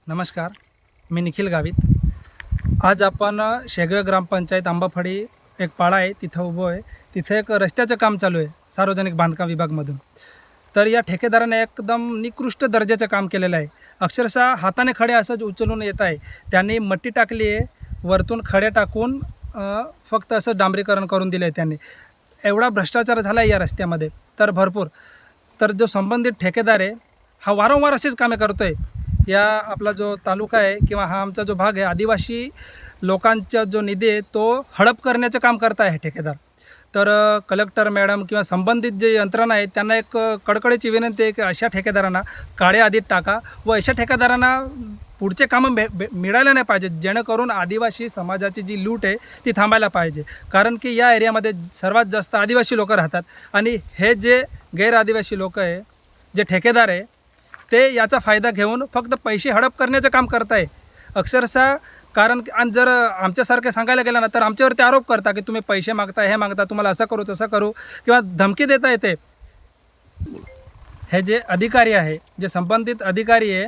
नमस्कार, मी निखिल गावित। आज आपण शेगवे ग्रामपंचायत आंबाफळी एक पाळा आहे तिथं उभो आहे। तिथे एक रस्त्याचं काम चालू आहे सार्वजनिक बांधकाम विभागमधून। तर या ठेकेदाराने एकदम निकृष्ट दर्जाचं काम केलेलं आहे। अक्षरशः हाताने खडे असं उचलून येत आहे। त्यांनी मट्टी टाकली आहे, वरतून खडे टाकून फक्त असं डांबरीकरण करून दिलं आहे त्यांनी। एवढा भ्रष्टाचार झाला आहे या रस्त्यामध्ये तर भरपूर। तर जो संबंधित ठेकेदार आहे हा वारंवार अशीच कामे करतो आहे। या आपला जो तालुका आहे किंवा हा आमचा जो भाग आहे, आदिवासी लोकांचा जो निधी आहे तो हडप करण्याचं काम करत आहे ठेकेदार। तर कलेक्टर मॅडम किंवा संबंधित जे यंत्रणा आहे त्यांना एक कडकडीची विनंती आहे की अशा ठेकेदारांना काळे यादीत टाका व अशा ठेकेदारांना पुढचे कामं मिळाले नाही पाहिजे, जेणेकरून आदिवासी समाजाची जी लूट आहे ती थांबायला पाहिजे। कारण की या एरियामध्ये सर्वात जास्त आदिवासी लोक राहतात आणि हे जे गैर आदिवासी लोक आहे, जे ठेकेदार आहे ते याचा फायदा घेऊन फक्त पैसे हडप करण्याचं काम करत आहे अक्षरशः। कारण आणि जर आमच्यासारखे सांगायला गेलं ना तर आमच्यावरती आरोप करता की तुम्ही पैसे मागता, हे मागता, तुम्हाला असं करू तसं करू किंवा धमकी देता येते। हे जे अधिकारी आहे, जे संबंधित अधिकारी आहे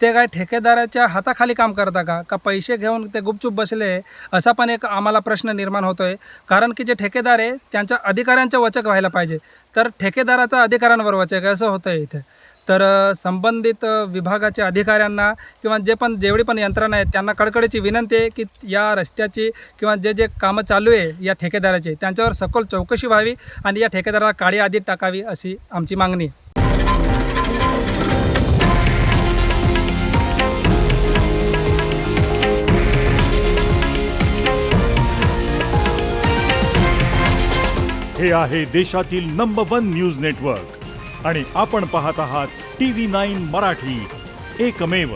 ते काय ठेकेदाराच्या हाताखाली काम करता का पैसे घेऊन ते गुपचूप बसले, असा पण एक आम्हाला प्रश्न निर्माण होतो आहे। कारण की जे ठेकेदार आहे त्यांच्या अधिकाऱ्यांचं वचक व्हायला पाहिजे, तर ठेकेदाराचा अधिकाऱ्यांवर वचक आहे असं होतं आहे इथे। तर संबंधित विभागाच्या अधिकाऱ्यांना किंवा जेवढी पण यंत्रणा आहे त्यांना कडकडीची विनंती आहे की या रस्त्याची किंवा जे कामं चालू आहे या ठेकेदाराची त्यांच्यावर सखोल चौकशी व्हावी आणि या ठेकेदाराला काळी यादीत टाकावी अशी आमची मागणी आहे। हे आहे देशातील नंबर 1 न्यूज नेटवर्क आणि आपण पाहत आहात TV9 मराठी, एकमेव।